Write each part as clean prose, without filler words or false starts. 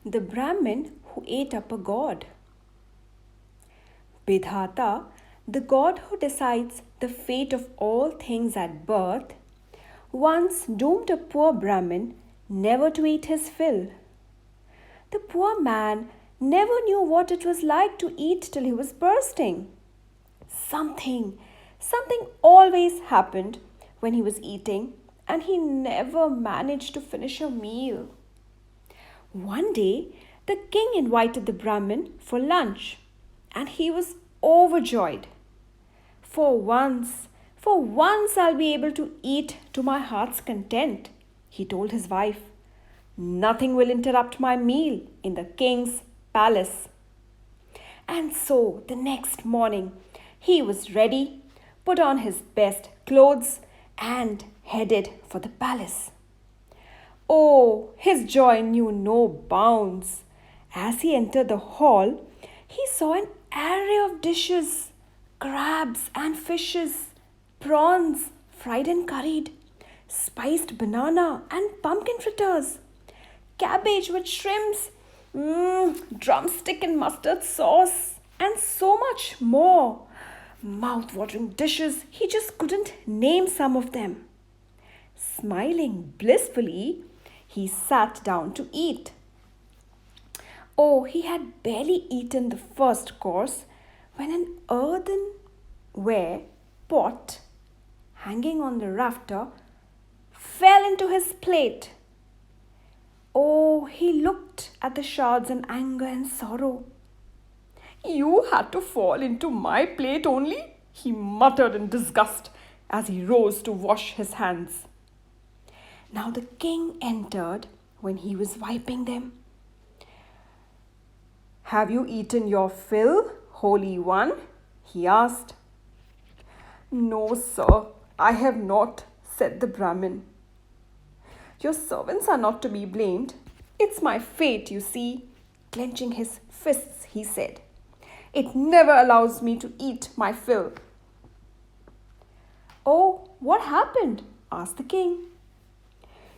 The Brahmin who ate up a god. Bidhata, the god who decides the fate of all things at birth, once doomed a poor Brahmin never to eat his fill. The poor man never knew what it was like to eat till he was bursting. Something, something always happened when he was eating, and he never managed to finish a meal. One day, the king invited the Brahmin for lunch, and he was overjoyed. For once I'll be able to eat to my heart's content, he told his wife. Nothing will interrupt my meal in the king's palace. And so the next morning he was ready, put on his best clothes, and headed for the palace. Oh, his joy knew no bounds. As he entered the hall, he saw an array of dishes, crabs and fishes, prawns fried and curried, spiced banana and pumpkin fritters, cabbage with shrimps, drumstick and mustard sauce, and so much more. Mouth-watering dishes, he just couldn't name some of them. Smiling blissfully, he sat down to eat. Oh, he had barely eaten the first course when an earthenware pot hanging on the rafter fell into his plate. Oh, he looked at the shards in anger and sorrow. You had to fall into my plate only, he muttered in disgust as he rose to wash his hands. Now the king entered when he was wiping them. Have you eaten your fill, Holy One? He asked. No, sir, I have not, said the Brahmin. Your servants are not to be blamed. It's my fate, you see. Clenching his fists, he said. It never allows me to eat my fill. Oh, what happened? Asked the king.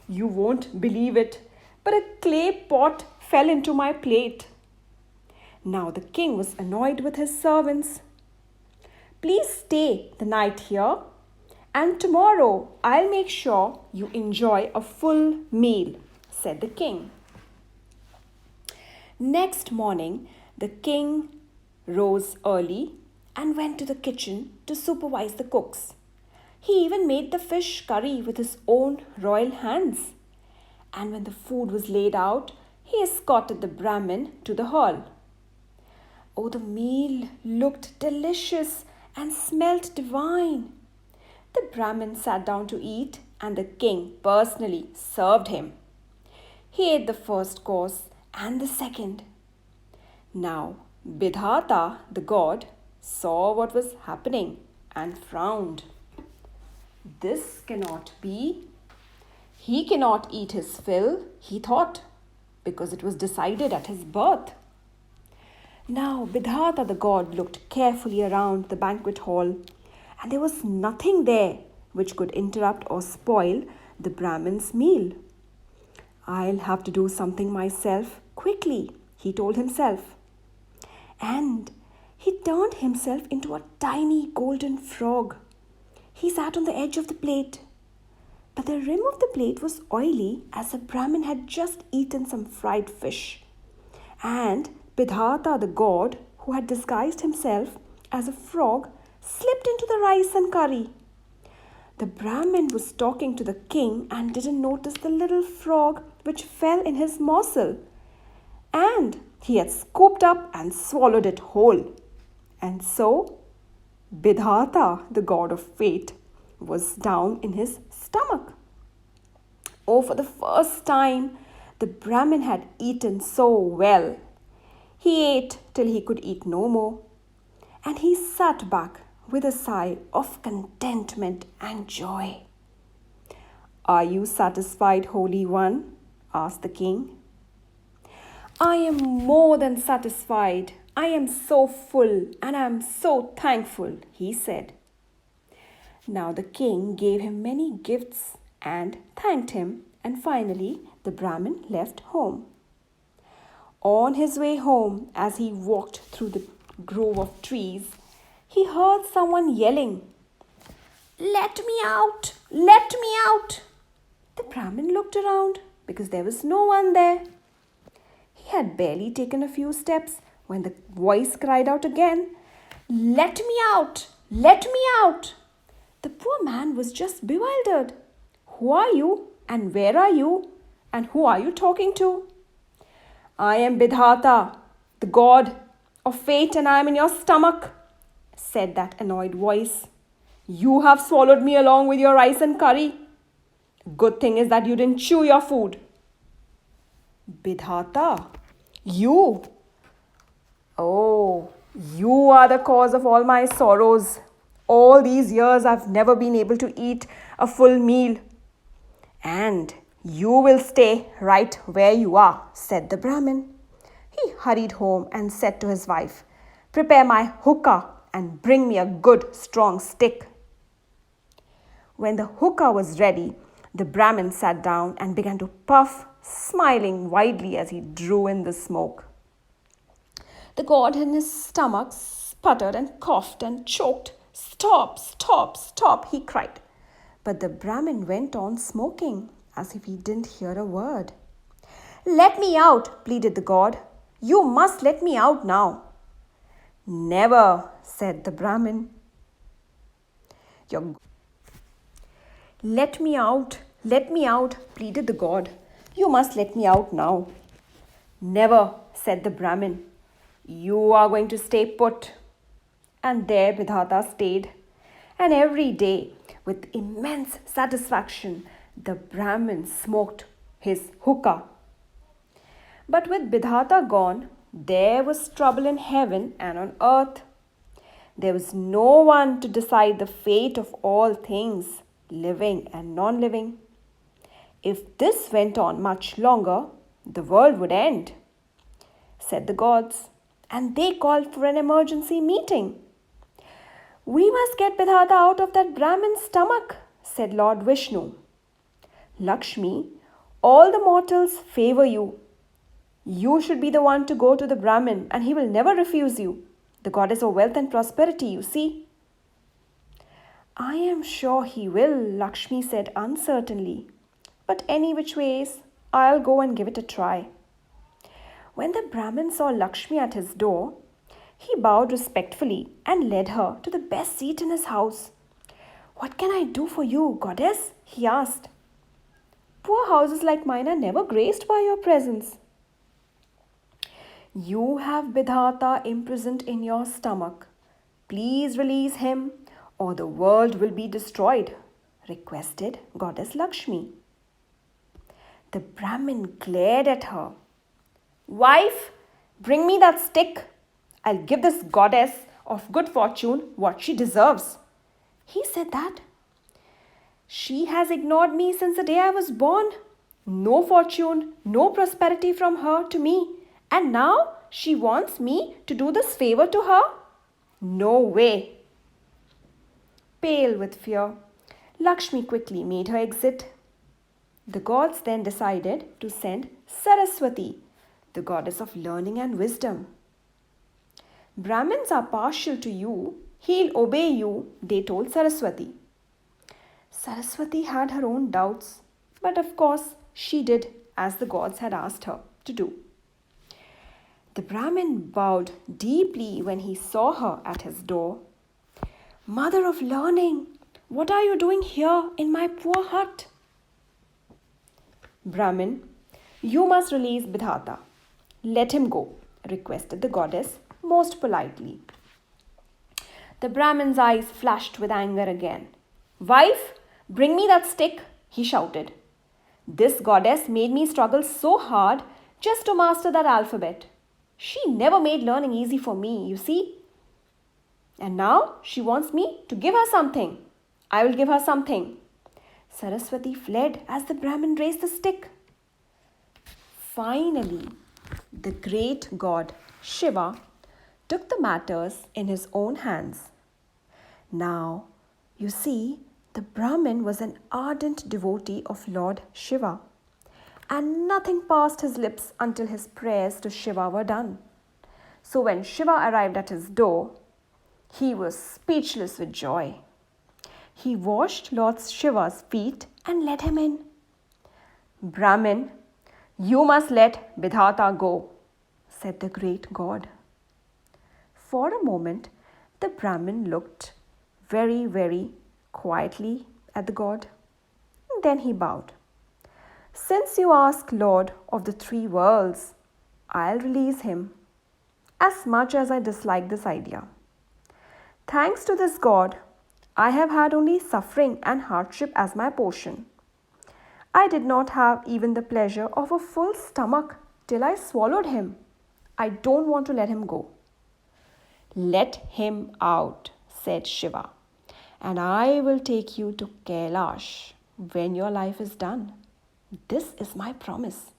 You won't believe it, but a clay pot fell into my plate. Now the king was annoyed with his servants. Please stay the night here, and tomorrow I'll make sure you enjoy a full meal, said the king. Next morning, the king rose early and went to the kitchen to supervise the cooks. He even made the fish curry with his own royal hands. And when the food was laid out, he escorted the Brahmin to the hall. Oh, the meal looked delicious and smelt divine. The Brahmin sat down to eat, and the king personally served him. He ate the first course and the second. Now, Bidhata, the god, saw what was happening and frowned. This cannot be. He cannot eat his fill, he thought, because it was decided at his birth. Now Bidhata the god looked carefully around the banquet hall, and there was nothing there which could interrupt or spoil the Brahmin's meal. I'll have to do something myself quickly, he told himself. And he turned himself into a tiny golden frog. He sat on the edge of the plate. But the rim of the plate was oily as the Brahmin had just eaten some fried fish. And Bidhata the god, who had disguised himself as a frog, slipped into the rice and curry. The Brahmin was talking to the king and didn't notice the little frog which fell in his morsel. And he had scooped up and swallowed it whole. And so, Bidhata, the god of fate, was down in his stomach. Oh, for the first time, the Brahmin had eaten so well. He ate till he could eat no more, and he sat back with a sigh of contentment and joy. Are you satisfied, Holy One? Asked the king. I am more than satisfied. I am so full and I am so thankful, he said. Now the king gave him many gifts and thanked him, and finally the Brahmin left home. On his way home, as he walked through the grove of trees, he heard someone yelling, "Let me out! Let me out!" The Brahmin looked around because there was no one there. He had barely taken a few steps when the voice cried out again, "Let me out! Let me out!" The poor man was just bewildered. "Who are you? And where are you? And who are you talking to?" "I am Bidhata, the god of fate, and I am in your stomach," said that annoyed voice. "You have swallowed me along with your rice and curry. Good thing is that you didn't chew your food." "Bidhata, you? Oh, you are the cause of all my sorrows. All these years I've never been able to eat a full meal. And you will stay right where you are," said the Brahmin. He hurried home and said to his wife, "Prepare my hookah and bring me a good strong stick." When the hookah was ready, the Brahmin sat down and began to puff, smiling widely as he drew in the smoke. The god in his stomach sputtered and coughed and choked. "Stop, stop, stop," he cried. But the Brahmin went on smoking as if he didn't hear a word. "Let me out," pleaded the god. "You must let me out now." "Never," said the Brahmin. "Let me out," pleaded the god. "You must let me out now." "Never," said the Brahmin. "You are going to stay put." And there Bidhata stayed. And every day, with immense satisfaction, the Brahmin smoked his hookah. But with Bidhata gone, there was trouble in heaven and on earth. There was no one to decide the fate of all things, living and non-living. If this went on much longer, the world would end, said the gods, and they called for an emergency meeting. "We must get Bidhata out of that Brahmin's stomach," said Lord Vishnu. "Lakshmi, all the mortals favor you. You should be the one to go to the Brahmin, and he will never refuse you. The goddess of wealth and prosperity, you see." "I am sure he will," Lakshmi said uncertainly. "But any which ways, I'll go and give it a try." When the Brahmin saw Lakshmi at his door, he bowed respectfully and led her to the best seat in his house. "What can I do for you, goddess?" he asked. "Poor houses like mine are never graced by your presence." "You have Bidhata imprisoned in your stomach. Please release him, or the world will be destroyed," requested Goddess Lakshmi. The Brahmin glared at her. "Wife, bring me that stick. I'll give this goddess of good fortune what she deserves." He said that. "She has ignored me since the day I was born. No fortune, no prosperity from her to me. And now she wants me to do this favor to her? No way." Pale with fear, Lakshmi quickly made her exit. The gods then decided to send Saraswati, the goddess of learning and wisdom. "Brahmins are partial to you. He'll obey you," they told Saraswati. Saraswati had her own doubts, but of course she did as the gods had asked her to do. The Brahmin bowed deeply when he saw her at his door. "Mother of learning, what are you doing here in my poor hut?" "Brahmin, you must release Bidhata. Let him go," requested the goddess most politely. The Brahmin's eyes flashed with anger again. "Wife, bring me that stick," he shouted. "This goddess made me struggle so hard just to master that alphabet. She never made learning easy for me, you see. And now she wants me to give her something. I will give her something." Saraswati fled as the Brahmin raised the stick. Finally, the great god Shiva took the matters in his own hands. Now, you see, the Brahmin was an ardent devotee of Lord Shiva, and nothing passed his lips until his prayers to Shiva were done. So when Shiva arrived at his door, he was speechless with joy. He washed Lord Shiva's feet and let him in. Brahmin, you must let Vidhata go, said the great god. For a moment, the Brahmin looked very quietly at the god. Then he bowed. Since you ask Lord of the three worlds, I'll release him, as much as I dislike this idea. Thanks to this god, I have had only suffering and hardship as my portion. I did not have even the pleasure of a full stomach till I swallowed him. I don't want to let him go. Let him out, said Shiva, and I will take you to Kailash when your life is done. This is my promise.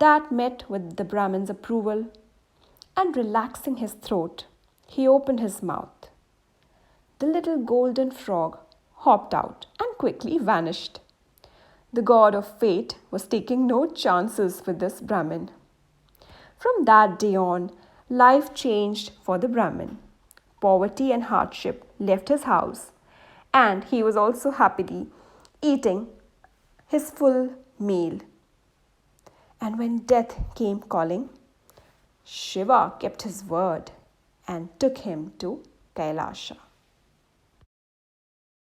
That met with the Brahmin's approval, and relaxing his throat, he opened his mouth. The little golden frog hopped out and quickly vanished. The god of fate was taking no chances with this Brahmin. From that day on, life changed for the Brahmin. Poverty and hardship left his house, and he was also happily eating his full meal. And when death came calling, Shiva kept his word and took him to Kailasha.